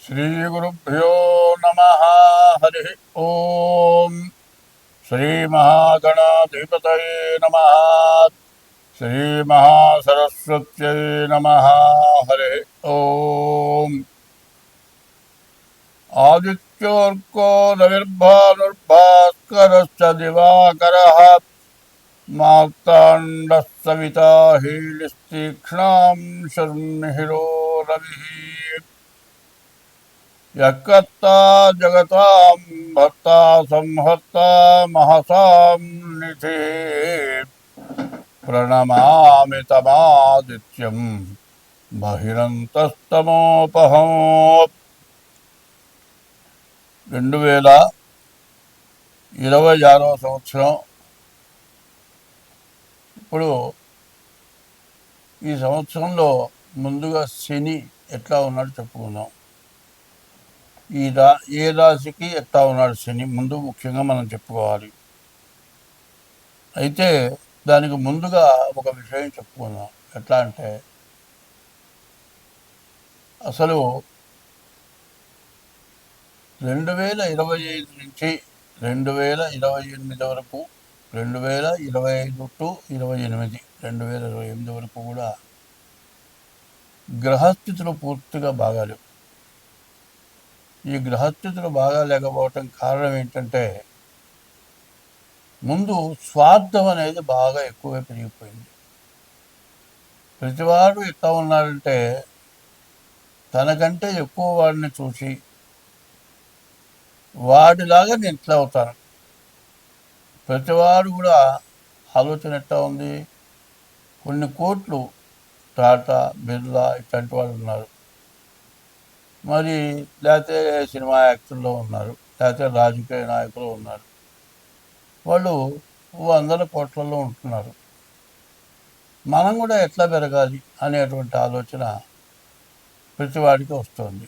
श्रीगुरुभ्यो नमः। हरि ओम। श्रीमहागणाधिपतये नमः। श्रीमहासरस्वत्यै नमः। हरि ओम। आदित्योऽर्को रविर्भानुर्भास्करश्च दिवाकरः मार्ताण्डः सविता हीलिस्तीक्ष्णां शर्मिहिरो रविः। यत्कर्ता जगतां भर्ता संहर्ता महसां निधिः प्रणमामि तमादित्यं बहिरन्तस्तमोपहम्। 2026వ సంవత్సరం. ఇప్పుడు ఈ సంవత్సరంలో ముందుగా శని ఎట్లా ఉన్నాడు చెప్పుకుందాం. ఏ రాశికి ఎట్లా ఉన్నాడు శని ముందు ముఖ్యంగా మనం చెప్పుకోవాలి. అయితే దానికి ముందుగా ఒక విషయం చెప్పుకుందాం. ఎట్లా అంటే అసలు 2025 నుంచి 2028 వరకు, 2025 టు 28, 2028 వరకు కూడా గ్రహస్థితులు పూర్తిగా బాగాలేవు. ఈ గ్రహస్థితులు బాగా లేకపోవటం కారణం ఏంటంటే ముందు స్వార్థం అనేది బాగా ఎక్కువగా పెరిగిపోయింది. ప్రతివాడు ఎట్లా ఉన్నాడంటే తనకంటే ఎక్కువ వాడిని చూసి వాడిలాగా నేను ఇట్లా అవుతాను. ప్రతివాడు కూడా ఆలోచన ఎట్లా ఉంది. కొన్ని కోట్లు టాటా, బిర్లా ఇట్లాంటి వాళ్ళు ఉన్నారు, మరి లేకపోతే సినిమా యాక్టర్లో ఉన్నారు, లేకపోతే రాజకీయ నాయకులు ఉన్నారు. వాళ్ళు వందల కోట్లలో ఉంటున్నారు. మనం కూడా ఎట్లా పెరగాలి అనేటువంటి ఆలోచన ప్రతివాడికి వస్తుంది.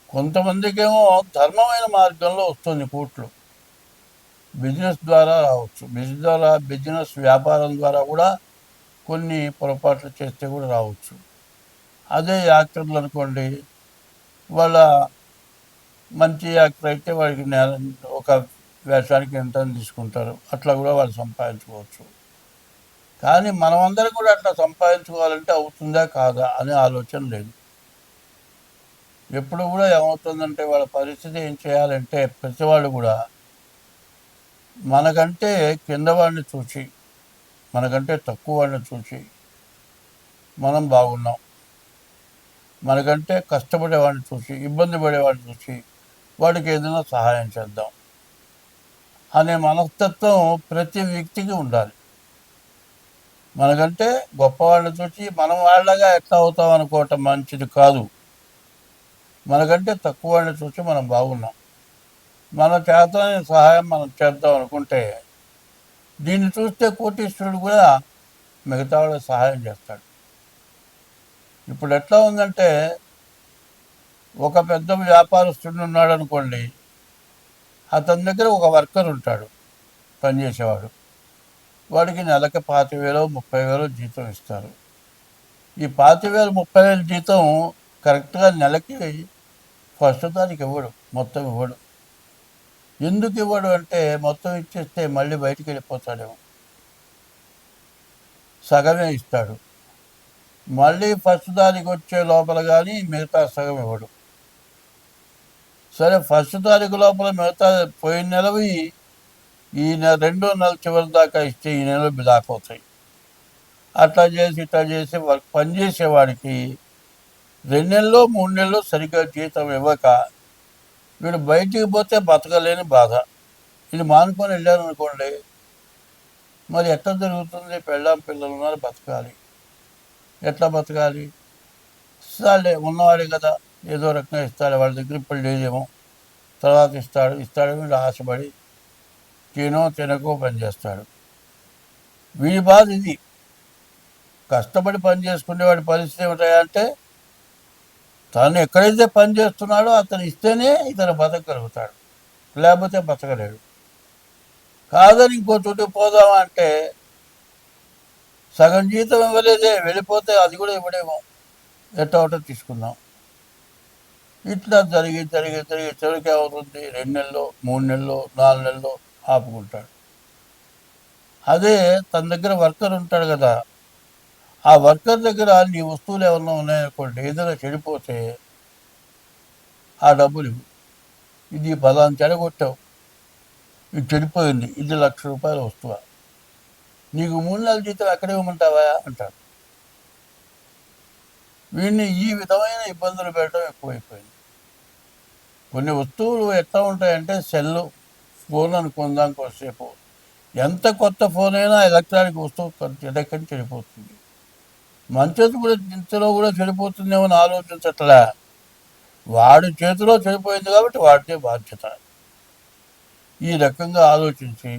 కొంతమందికేమో ధర్మమైన మార్గంలో వస్తుంది కోట్లు. బిజినెస్ ద్వారా రావచ్చు. బిజినెస్ వ్యాపారం ద్వారా కూడా కొన్ని పొరపాట్లు చేస్తే కూడా రావచ్చు. అదే యాక్టర్లు అనుకోండి, వాళ్ళ మంచి యాక్టర్ అయితే వాడికి ఒక వేషానికి ఎంత తీసుకుంటారు, అట్లా కూడా వాళ్ళు సంపాదించుకోవచ్చు. కానీ మనమందరం కూడా అట్లా సంపాదించుకోవాలంటే అవుతుందా కాదా అనే ఆలోచన లేదు. ఎప్పుడు కూడా ఏమవుతుందంటే వాళ్ళ పరిస్థితి ఏం చేయాలంటే ప్రతివాళ్ళు కూడా మనకంటే కింద వాడిని చూసి, మనకంటే తక్కువ వాడిని చూసి మనం బాగున్నాం, మనకంటే కష్టపడేవాడిని చూసి, ఇబ్బంది పడేవాడిని చూసి వాడికి ఏదైనా సహాయం చేద్దాం అనే మనస్తత్వం ప్రతి వ్యక్తికి ఉండాలి. మనకంటే గొప్పవాళ్ళని చూసి మనం వాళ్ళగా ఎట్లా అవుతాం అనుకోవటం మంచిది కాదు. మనకంటే తక్కువ వాడిని చూసి మనం బాగున్నాం, మన చేతనే సహాయం మనం చేద్దాం అనుకుంటే దీన్ని చూస్తే కోటీశ్వరుడు కూడా మిగతా వాళ్ళకి సహాయం చేస్తాడు. ఇప్పుడు ఎట్లా ఉందంటే ఒక పెద్ద వ్యాపారస్తుడు ఉన్నాడు అనుకోండి, అతని దగ్గర ఒక వర్కర్ ఉంటాడు, పనిచేసేవాడు. వాడికి నెలకి 25,000 30,000 జీతం ఇస్తారు. ఈ 25,000 30,000 జీతం కరెక్ట్గా నెలకి ఫస్ట్ తారీఖు ఇవ్వడు, మొత్తం ఇవ్వడు. ఎందుకు ఇవ్వడు అంటే మొత్తం ఇచ్చేస్తే మళ్ళీ బయటికి వెళ్ళిపోతాడేమో, సగమే ఇస్తాడు. మళ్ళీ ఫస్ట్ తారీఖు వచ్చే లోపల కానీ మిగతా సగం ఇవ్వడు. సరే ఫస్ట్ తారీఖు లోపల మిగతా పోయిన నెలవి ఈ రెండో నెల చివరి దాకా ఇస్తే ఈ నెల దాకపోతాయి. అట్లా చేసి ఇట్లా చేసి పనిచేసేవాడికి 2 నెలలు 3 నెలలు సరిగ్గా జీతం ఇవ్వక వీడు బయటికి పోతే బతకలేని బాధ. ఇది మానుకొని వెళ్ళారు అనుకోండి, మరి ఎట్లా జరుగుతుంది? పెళ్ళాం పిల్లలు ఉన్నారు, బతకాలి. ఎట్లా బతకాలి? ఇస్తాడులే, ఉన్నవాడే కదా, ఏదో రకంగా ఇస్తాడు. వాళ్ళ దగ్గర ఇప్పుడు లేదేమో, తర్వాత ఇస్తాడు వీడు ఆశపడి తినకో పనిచేస్తాడు. వీడి బాధ ఇది. కష్టపడి పని చేసుకునేవాడి పరిస్థితి ఏమిటాయంటే తను ఎక్కడైతే పని చేస్తున్నాడో అతను ఇస్తేనే ఇతను బతకగలుగుతాడు, లేకపోతే బతకలేడు. కాదని ఇంకో చోటు పోదామంటే సగం జీతం ఇవ్వలేదే, వెళ్ళిపోతే అది కూడా ఇవ్వడేమో, ఎట్టో తీసుకుందాం. ఇట్లా జరిగి జరిగి జరిగి చివరికి ఏమవుతుంది, 2 నెలలు 3 నెలలు 4 నెలలు ఆపుకుంటాడు. అదే తన దగ్గర వర్కర్ ఉంటాడు కదా, ఆ వర్కర్ దగ్గర నీ వస్తువులు ఏమన్నా ఉన్నాయనుకోండి, ఏదైనా చెడిపోతే ఆ డబ్బులు ఇవ్వు. ఇది పలానా చెడగొట్టావు, ఇది చెడిపోయింది, ఇది ₹1,00,000 వస్తువా, నీకు 3 నెలల జీతం ఎక్కడ ఇవ్వమంటావా అంటాడు. వీడిని ఈ విధమైన ఇబ్బందులు పెట్టడం ఎక్కువైపోయింది. కొన్ని వస్తువులు ఎట్లా ఉంటాయంటే, సెల్లు ఫోన్ అనుకుందాం కొద్దిసేపు, ఎంత కొత్త ఫోన్ అయినా ఎలక్ట్రానిక్ వస్తువు చెడక్కని చెడిపోతుంది. మంచది కూడా ఇంతలో కూడా చెడిపోతుందేమో అని ఆలోచించట్లే. వాడి చేతిలో చెడిపోయింది కాబట్టి వాడితే బాధ్యత. ఈ రకంగా ఆలోచించి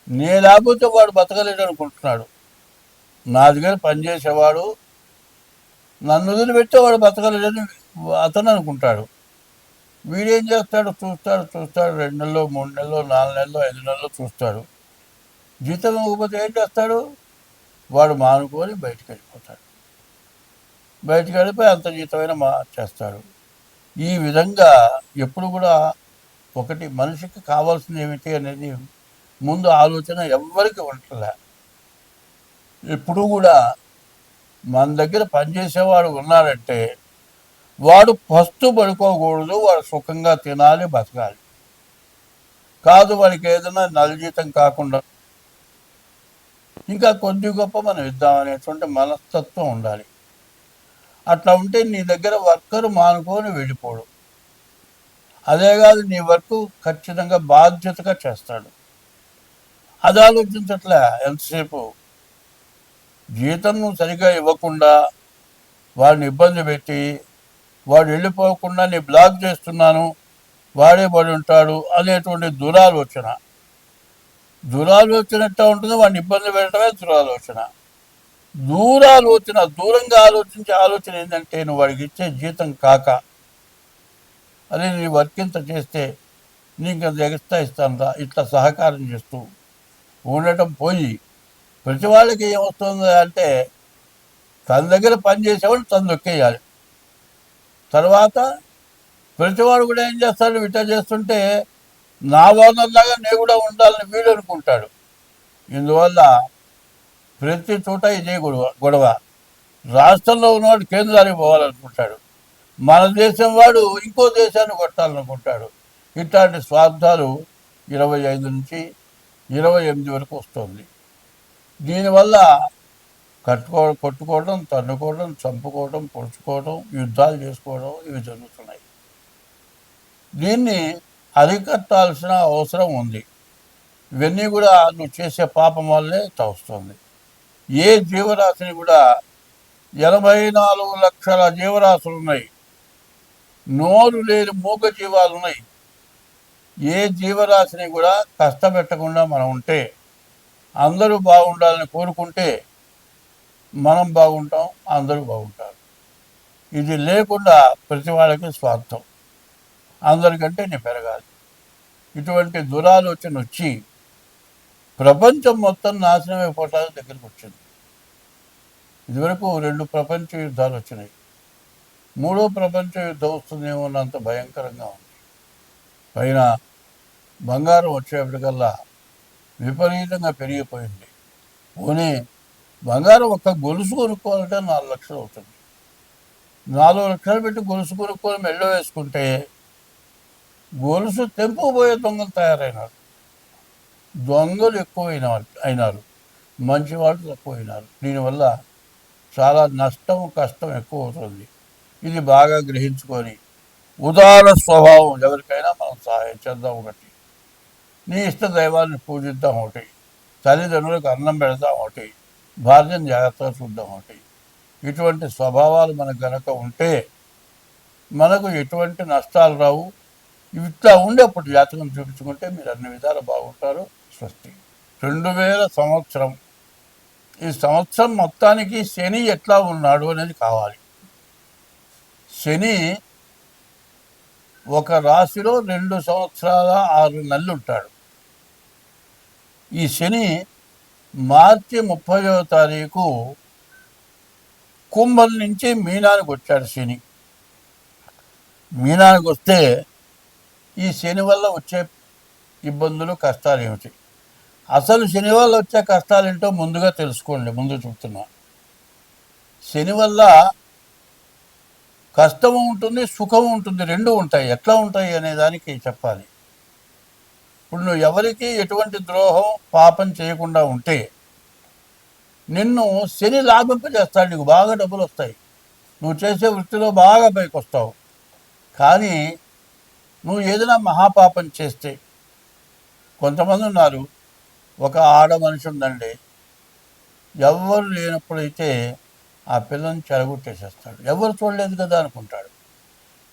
నేను లేకపోతే వాడు బతకలేడు అనుకుంటున్నాడు. నా దగ్గర పనిచేసేవాడు నన్ను వదిలిపెట్టేవాడు బతకలేడని అతను అనుకుంటాడు. వీడేం చేస్తాడు, చూస్తాడు 2 నెలలు 3 నెలలు 4 నెలలు 5 నెలలు చూస్తాడు. జీతం ఇవ్వకపోతే ఏం చేస్తాడు, వాడు మానుకొని బయటికి వెళ్ళిపోతాడు. బయటికి వెళ్ళిపోయి అంత జీతమైన చేస్తాడు. ఈ విధంగా ఎప్పుడు కూడా ఒకటి మనిషికి కావాల్సింది ఏమిటి అనేది ముందు ఆలోచన ఎవ్వరికి ఉండలే. ఎప్పుడు కూడా మన దగ్గర పనిచేసేవాడు ఉన్నాడంటే వాడు ఫస్ట్ పడుకోకూడదు, వాడు సుఖంగా తినాలి, బతకాలి. కాదు వాడికి ఏదైనా నలజీతం కాకుండా ఇంకా కొద్ది గొప్ప మనం ఇద్దామనేటువంటి మనస్తత్వం ఉండాలి. అట్లా ఉంటే నీ దగ్గర వర్కరు మానుకొని వెళ్ళిపోడు. అదే కాదు, నీ వర్క్ ఖచ్చితంగా బాధ్యతగా చేస్తాడు. అది ఆలోచించట్లే. ఎంతసేపు జీతం నువ్వు సరిగా ఇవ్వకుండా వాడిని ఇబ్బంది పెట్టి వాడు వెళ్ళిపోకుండా నీ బ్లాక్ చేస్తున్నాను, వాడే పడి ఉంటాడు అనేటువంటి దురాలోచన. ఎట్లా ఉంటుంది, వాడిని ఇబ్బంది పెట్టడమే దురాలోచన. దూరంగా ఆలోచించే ఆలోచన ఏంటంటే, నువ్వు వాడికి ఇచ్చే జీతం కాక అదే నీ వర్క్ ఇంత చేస్తే నీకు అంత ఎక్స్ట్రా ఇస్తాను ఇట్లా సహకారం చేస్తూ ఉండటం పోయి ప్రతి వాళ్ళకి ఏమొస్తుంది అంటే, తన దగ్గర పనిచేసేవాడు తను దొక్కేయాలి. తర్వాత ప్రతివాడు కూడా ఏం చేస్తాడు, ఇట్లా చేస్తుంటే నా ఓనర్లాగా నేను కూడా ఉండాలని వీడు అనుకుంటాడు. ఇందువల్ల ప్రతి చోట ఇదే గొడవ. రాష్ట్రంలో ఉన్నవాడు కేంద్రానికి పోవాలనుకుంటాడు, మన దేశం వాడు ఇంకో దేశాన్ని కొట్టాలనుకుంటాడు. ఇట్లాంటి స్వార్థాలు 25 నుంచి 28 వరకు వస్తుంది. దీనివల్ల కొట్టుకోవడం, తన్నుకోవడం, చంపుకోవడం, పొడుచుకోవడం, యుద్ధాలు చేసుకోవడం ఇవి జరుగుతున్నాయి. దీన్ని అరికట్టాల్సిన అవసరం ఉంది. ఇవన్నీ కూడా నువ్వు చేసే పాపం వల్లే వస్తుంది. ఏ జీవరాశిని కూడా 84 లక్షల జీవరాశులు ఉన్నాయి. నోరు లేని మూగ జీవాలు ఉన్నాయి. ఏ జీవరాశిని కూడా కష్టపెట్టకుండా మనం ఉంటే, అందరూ బాగుండాలని కోరుకుంటే మనం బాగుంటాం, అందరూ బాగుంటారు. ఇది లేకుండా ప్రతి వాళ్ళకి స్వార్థం, అందరికంటే నేను పెరగాలి. ఇటువంటి దురాలోచన వచ్చి ప్రపంచం మొత్తం నాశనం అయిపోవటానికి దగ్గరికి వచ్చింది. ఇదివరకు 2 ప్రపంచ యుద్ధాలు వచ్చినాయి, 3వ ప్రపంచ యుద్ధం వస్తుందేమో అన్నంత భయంకరంగా ఉంది. పైన బంగారం వచ్చేప్పటికల్లా విపరీతంగా పెరిగిపోయింది. పోనీ బంగారం ఒక్క గొలుసు కొనుక్కోవాలంటే 4 లక్షలు అవుతుంది. 4 లక్షలు పెట్టి గొలుసు కొనుక్కొని మెళ్ళో వేసుకుంటే గొలుసు తెంపుకుపోయే దొంగలు తయారైనారు. దొంగలు అయినారు, మంచి వాళ్ళు తక్కువైనారు. దీనివల్ల చాలా నష్టం, కష్టం ఎక్కువ అవుతుంది. ఇది బాగా గ్రహించుకొని ఉదార స్వభావం ఎవరికైనా మనం సహాయం చేద్దాం. ఒకటి, నీ ఇష్ట దైవాన్ని పూజిద్దాం. ఒకటి, తల్లిదండ్రులకు అన్నం పెడదాం. ఒకటి, భార్యను జాగ్రత్తగా చూద్దాం. ఒకటి, ఇటువంటి స్వభావాలు మనకు గనక ఉంటే మనకు ఎటువంటి నష్టాలు రావు. ఇట్లా ఉండేప్పుడు జాతకం చూపించుకుంటే మీరు అన్ని విధాలు బాగుంటారు. స్వస్తి. 2000 సంవత్సరం, ఈ సంవత్సరం మొత్తానికి శని ఎట్లా ఉన్నాడు అనేది కావాలి. శని ఒక రాశిలో 2 సంవత్సరాల 6 నెలలు ఉంటాడు. ఈ శని మార్చి 30వ తారీఖు కుంభం నుంచి మీనానికి వచ్చాడు శని. మీనానికి వస్తే ఈ శని వల్ల వచ్చే ఇబ్బందులు కష్టాలు ఏమిటి, అసలు శని వల్ల వచ్చే కష్టాలు ఏంటో ముందుగా తెలుసుకోండి. ముందు చెప్తున్నా, శని వల్ల కష్టము ఉంటుంది, సుఖము ఉంటుంది, రెండు ఉంటాయి. ఎట్లా ఉంటాయి అనే దానికి చెప్పాలి. ఇప్పుడు నువ్వు ఎవరికి ఎటువంటి ద్రోహం పాపం చేయకుండా ఉంటే నిన్ను శని లాభింపజేస్తాడు, నీకు బాగా డబ్బులు వస్తాయి, నువ్వు చేసే వృత్తిలో బాగా పైకి వస్తావు. కానీ నువ్వు ఏదైనా మహాపాపం చేస్తే, కొంతమంది ఉన్నారు, ఒక ఆడ మనిషి ఉందండి, ఎవరు లేనప్పుడైతే ఆ పిల్లని చెరగొట్టేసేస్తాడు. ఎవరు చూడలేదు కదా అనుకుంటాడు.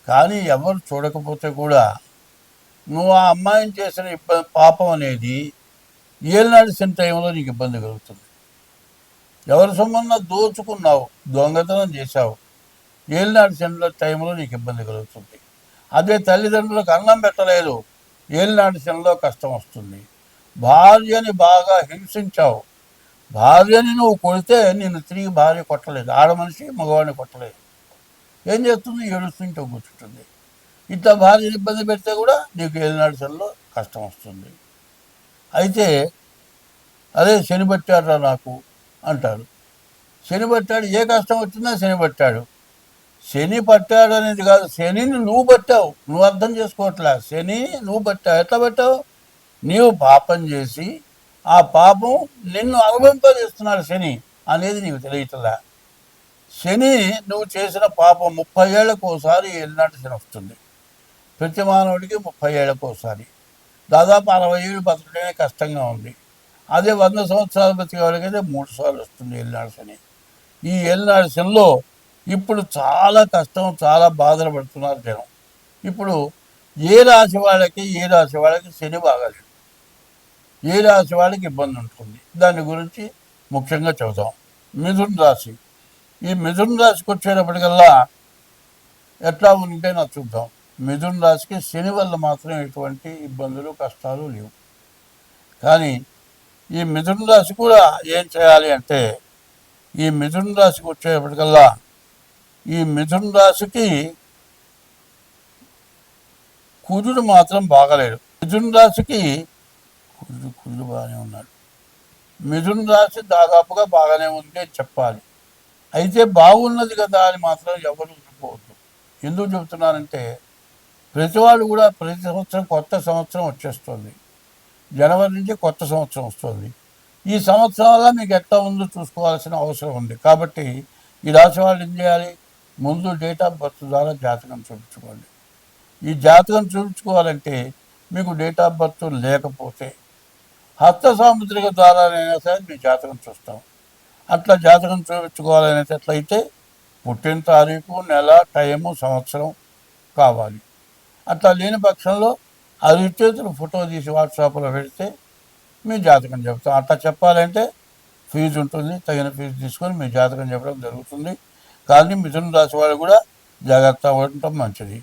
కానీ ఎవరు చూడకపోతే కూడా నువ్వు ఆ అమ్మాయిని చేసిన పాపం అనేది ఏలినాడు శని టైంలో నీకు ఇబ్బంది కలుగుతుంది. ఎవరి సొమ్మన్నా దోచుకున్నావు, దొంగతనం చేశావు, ఏలినాడు శని టైంలో నీకు ఇబ్బంది కలుగుతుంది. అదే తల్లిదండ్రులకు అన్నం పెట్టలేదు, ఏలినాడు శనిలో కష్టం వస్తుంది. భార్యని బాగా హింసించావు, భార్యని నువ్వు కొడితే నిన్ను తిరిగి భార్య కొట్టలేదు, ఆడ మనిషి మగవాడిని కొట్టలేదు, ఏం చేస్తుంది, ఏడుస్తుంటే కూర్చుంటుంది. ఇట్లా భార్యని ఇబ్బంది పెడితే కూడా నీకు ఏలినాడు శనిలో కష్టం వస్తుంది. అయితే అదే శని పట్టాడురా నాకు అంటారు. శని పట్టాడు, ఏ కష్టం వచ్చిందా శని పట్టాడు. శని పట్టాడు అనేది కాదు, శనిని నువ్వు పట్టావు, నువ్వు అర్థం చేసుకోవట్లే. శని నువ్వు పట్టావు, ఎట్లా పట్టావు, నీవు పాపం చేసి ఆ పాపం నిన్ను అనుభవింపజేస్తున్నాడు శని అనేది నీకు తెలియట్లే. శని నువ్వు చేసిన పాపం 30 ఏళ్లకు ఒకసారి ఏలినాటి శని వస్తుంది. ప్రతి మానవుడికి 30 ఏళ్లకు ఒకసారి, దాదాపు 60 ఏళ్ళు బతకడమే కష్టంగా ఉంది. అదే 100 సంవత్సరాలు బతికే వాళ్ళకైతే 3 సార్లు వస్తుంది ఏలినాడు శని. ఈ ఏలినాడు శనిలో ఇప్పుడు చాలా కష్టం, చాలా బాధలు పడుతున్నారు జనం. ఇప్పుడు ఏ రాశి వాళ్ళకి శని బాగాలేదు, ఏ రాశి వాళ్ళకి ఇబ్బంది ఉంటుంది, దాని గురించి ముఖ్యంగా చెబుతాం. మిథున రాశి, ఈ మిథున రాశికి వచ్చేటప్పటికల్లా ఎట్లా ఉంటే నాకు చూద్దాం. మిథున రాశికి శని వల్ల మాత్రం ఎటువంటి ఇబ్బందులు కష్టాలు లేవు. కానీ ఈ మిథున రాశి కూడా ఏం చేయాలి అంటే, ఈ మిథున రాశికి వచ్చేటప్పటికల్లా ఈ మిథున రాశికి కుజుడు మాత్రం బాగలేడు. మిథున రాశికి కుజుడు బాగానే ఉన్నాడు. మిథున రాశి దాదాపుగా బాగానే ఉంది అని చెప్పాలి. అయితే బాగున్నది కదా అని మాత్రం ఎవరు అనుకోవద్దు. ఎందుకు చెబుతున్నానంటే, ప్రతివాడు కూడా ప్రతి సంవత్సరం కొత్త సంవత్సరం వచ్చేస్తుంది. జనవరి నుంచి కొత్త సంవత్సరం వస్తుంది. ఈ సంవత్సరం వల్ల మీకు ఎట్లా ఉందో చూసుకోవాల్సిన అవసరం ఉంది. కాబట్టి ఈ రాశి వాళ్ళు ఏం చేయాలి, ముందు డేట్ ఆఫ్ బర్త్ ద్వారా జాతకం చూపించుకోండి. ఈ జాతకం చూపించుకోవాలంటే మీకు డేట్ ఆఫ్ బర్త్ లేకపోతే హస్త సాముద్రిక ద్వారానైనా సరే మీ జాతకం చూస్తాం. అట్లా జాతకం చూపించుకోవాలనేటట్లయితే పుట్టిన తారీఖు, నెల, టైము, సంవత్సరం కావాలి. అట్లా లేని పక్షంలో అది చేతులు ఫోటో తీసి వాట్సాప్లో పెడితే మీ జాతకం చెప్తాం. అట్లా చెప్పాలంటే ఫీజు ఉంటుంది, తగిన ఫీజు తీసుకొని మీ జాతకం చెప్పడం జరుగుతుంది. కానీ మిథున రాశి వాళ్ళు కూడా జాగ్రత్త ఉండటం మంచిది.